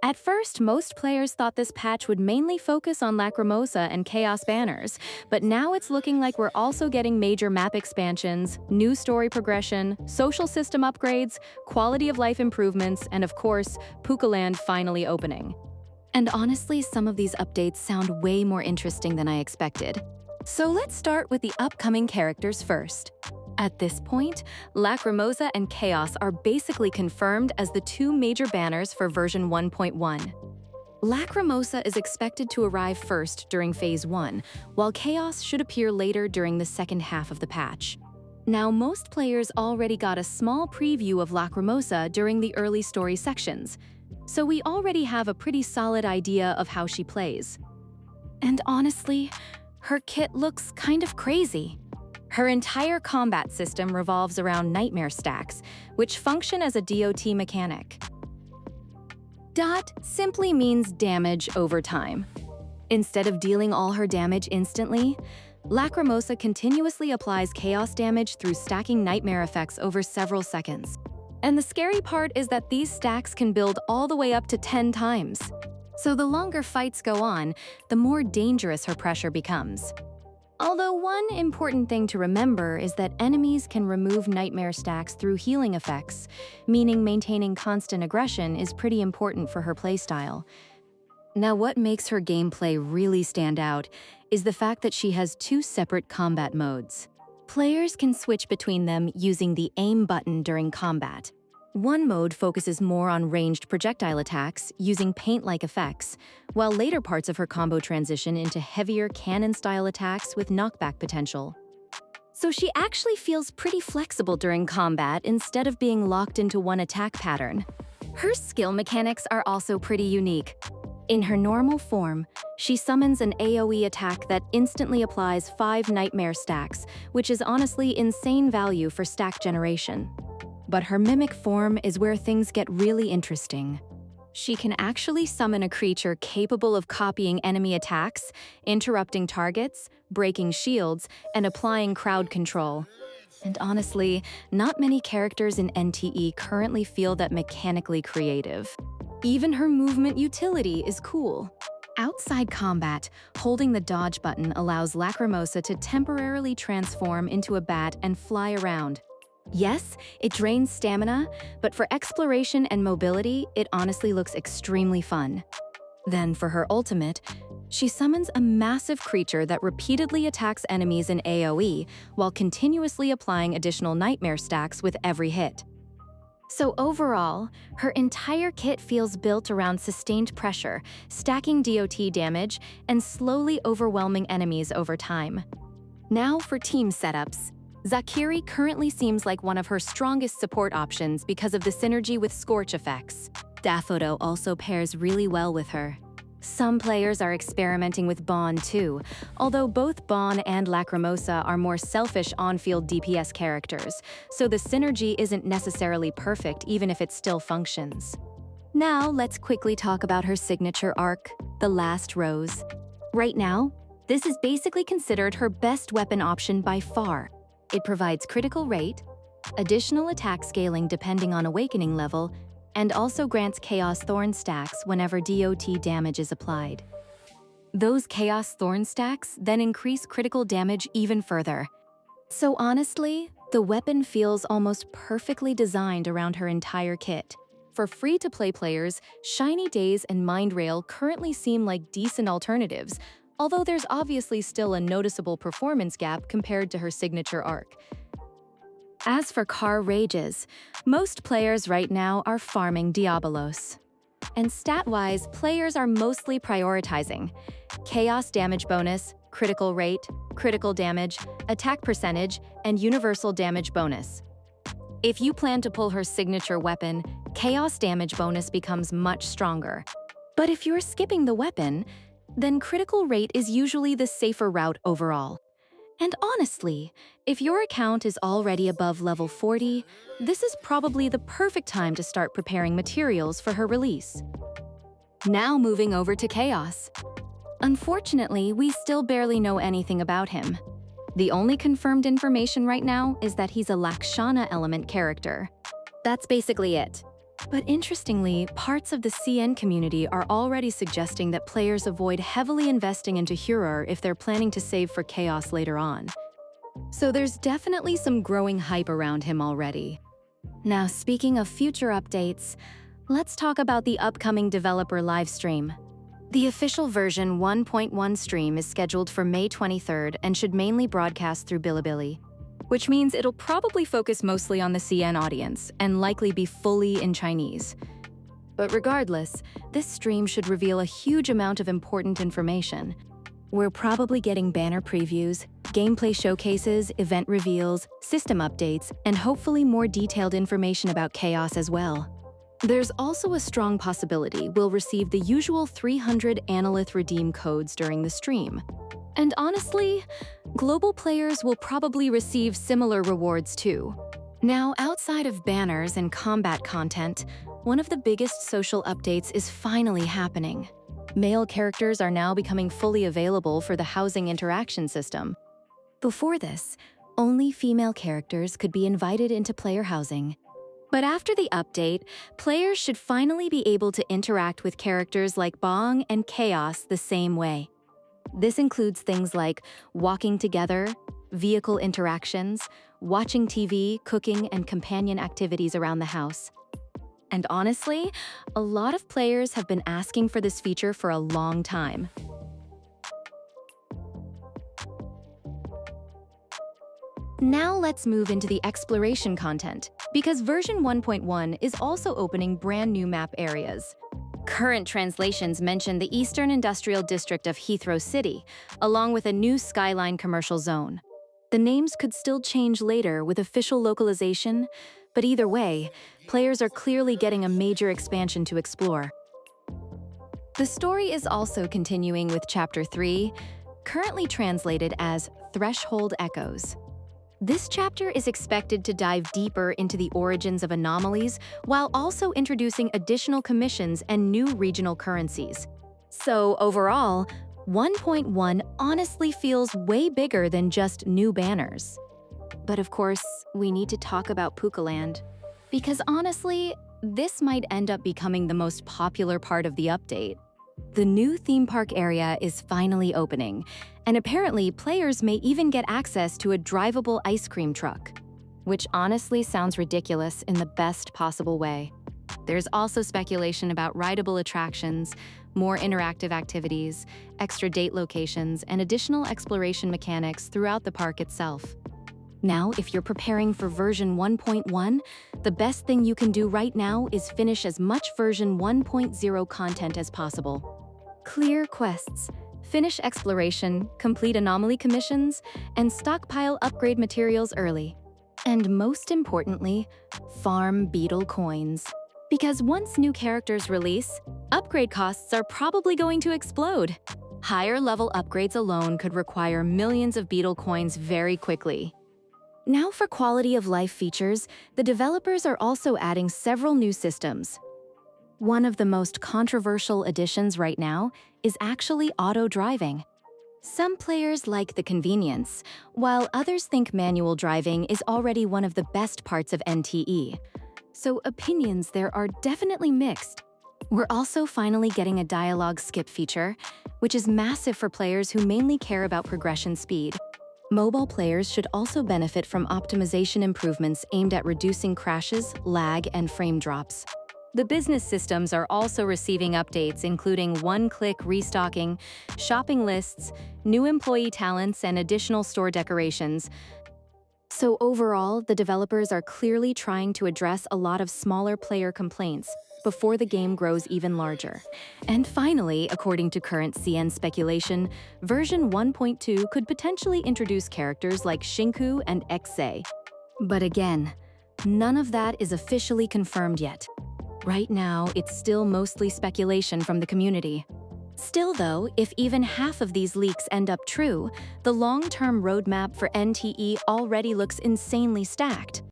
At first, most players thought this patch would mainly focus on Lacrimosa and Chaos banners, but now it's looking like we're also getting major map expansions, new story progression, social system upgrades, quality of life improvements, and of course, Puka Land finally opening. And honestly, some of these updates sound way more interesting than I expected. So let's start with the upcoming characters first. At this point, Lacrimosa and Chaos are basically confirmed as the two major banners for version 1.1. Lacrimosa is expected to arrive first during Phase 1, while Chaos should appear later during the second half of the patch. Now, most players already got a small preview of Lacrimosa during the early story sections, so we already have a pretty solid idea of how she plays. And honestly, her kit looks kind of crazy. Her entire combat system revolves around nightmare stacks, which function as a DOT mechanic. DOT simply means damage over time. Instead of dealing all her damage instantly, Lacrimosa continuously applies chaos damage through stacking nightmare effects over several seconds. And the scary part is that these stacks can build all the way up to 10 times. So the longer fights go on, the more dangerous her pressure becomes. Although one important thing to remember is that enemies can remove nightmare stacks through healing effects, meaning maintaining constant aggression is pretty important for her playstyle. Now, what makes her gameplay really stand out is the fact that she has two separate combat modes. Players can switch between them using the aim button during combat. One mode focuses more on ranged projectile attacks using paint-like effects, while later parts of her combo transition into heavier cannon-style attacks with knockback potential. So she actually feels pretty flexible during combat instead of being locked into one attack pattern. Her skill mechanics are also pretty unique. In her normal form, she summons an AoE attack that instantly applies 5 nightmare stacks, which is honestly insane value for stack generation. But her mimic form is where things get really interesting. She can actually summon a creature capable of copying enemy attacks, interrupting targets, breaking shields, and applying crowd control. And honestly, not many characters in NTE currently feel that mechanically creative. Even her movement utility is cool. Outside combat, holding the dodge button allows Lacrimosa to temporarily transform into a bat and fly around. Yes, it drains stamina, but for exploration and mobility, it honestly looks extremely fun. Then for her ultimate, she summons a massive creature that repeatedly attacks enemies in AoE while continuously applying additional nightmare stacks with every hit. So overall, her entire kit feels built around sustained pressure, stacking DOT damage, and slowly overwhelming enemies over time. Now for team setups. Zakiri currently seems like one of her strongest support options because of the synergy with Scorch effects. Dafodo also pairs really well with her. Some players are experimenting with Bon too, although both Bon and Lacrimosa are more selfish on-field DPS characters, so the synergy isn't necessarily perfect even if it still functions. Now let's quickly talk about her signature arc, the Last Rose. Right now, this is basically considered her best weapon option by far. It provides critical rate, additional attack scaling depending on awakening level, and also grants Chaos Thorn stacks whenever DOT damage is applied. Those Chaos Thorn stacks then increase critical damage even further. So honestly, the weapon feels almost perfectly designed around her entire kit. For free-to-play players, Shiny Days and Mind Rail currently seem like decent alternatives, although there's obviously still a noticeable performance gap compared to her signature arc. As for car rages, most players right now are farming Diabolos. And stat-wise, players are mostly prioritizing chaos damage bonus, critical rate, critical damage, attack percentage, and universal damage bonus. If you plan to pull her signature weapon, chaos damage bonus becomes much stronger. But if you're skipping the weapon, then critical rate is usually the safer route overall. And honestly, if your account is already above level 40, this is probably the perfect time to start preparing materials for her release. Now moving over to Chaos. Unfortunately, we still barely know anything about him. The only confirmed information right now is that he's a Lakshana element character. That's basically it. But interestingly, parts of the CN community are already suggesting that players avoid heavily investing into Huror if they're planning to save for Chaos later on. So there's definitely some growing hype around him already. Now, speaking of future updates, let's talk about the upcoming developer livestream. The official version 1.1 stream is scheduled for May 23rd and should mainly broadcast through Bilibili, which means it'll probably focus mostly on the CN audience and likely be fully in Chinese. But regardless, this stream should reveal a huge amount of important information. We're probably getting banner previews, gameplay showcases, event reveals, system updates, and hopefully more detailed information about Chaos as well. There's also a strong possibility we'll receive the usual 300 Analyth redeem codes during the stream. And honestly, global players will probably receive similar rewards too. Now, outside of banners and combat content, one of the biggest social updates is finally happening. Male characters are now becoming fully available for the housing interaction system. Before this, only female characters could be invited into player housing. But after the update, players should finally be able to interact with characters like Bong and Chaos the same way. This includes things like walking together, vehicle interactions, watching TV, cooking, and companion activities around the house. And honestly, a lot of players have been asking for this feature for a long time. Now let's move into the exploration content, because version 1.1 is also opening brand new map areas. Current translations mention the Eastern Industrial District of Heathrow City, along with a new Skyline commercial zone. The names could still change later with official localization, but either way, players are clearly getting a major expansion to explore. The story is also continuing with Chapter 3, currently translated as Threshold Echoes. This chapter is expected to dive deeper into the origins of anomalies while also introducing additional commissions and new regional currencies. So overall, 1.1 honestly feels way bigger than just new banners. But of course, we need to talk about Puka Land, because honestly, this might end up becoming the most popular part of the update. The new theme park area is finally opening, and apparently players may even get access to a drivable ice cream truck, which honestly sounds ridiculous in the best possible way. There's also speculation about rideable attractions, more interactive activities, extra date locations, and additional exploration mechanics throughout the park itself. Now, if you're preparing for version 1.1, the best thing you can do right now is finish as much version 1.0 content as possible. Clear quests, finish exploration, complete anomaly commissions, and stockpile upgrade materials early. And most importantly, farm beetle coins. Because once new characters release, upgrade costs are probably going to explode. Higher level upgrades alone could require millions of beetle coins very quickly. Now for quality of life features, the developers are also adding several new systems. One of the most controversial additions right now is actually auto-driving. Some players like the convenience, while others think manual driving is already one of the best parts of NTE. So opinions there are definitely mixed. We're also finally getting a dialogue skip feature, which is massive for players who mainly care about progression speed. Mobile players should also benefit from optimization improvements aimed at reducing crashes, lag, and frame drops. The business systems are also receiving updates including one-click restocking, shopping lists, new employee talents, and additional store decorations. So overall, the developers are clearly trying to address a lot of smaller player complaints before the game grows even larger. And finally, according to current CN speculation, version 1.2 could potentially introduce characters like Shinku and Exe. But again, none of that is officially confirmed yet. Right now, it's still mostly speculation from the community. Still though, if even half of these leaks end up true, the long-term roadmap for NTE already looks insanely stacked.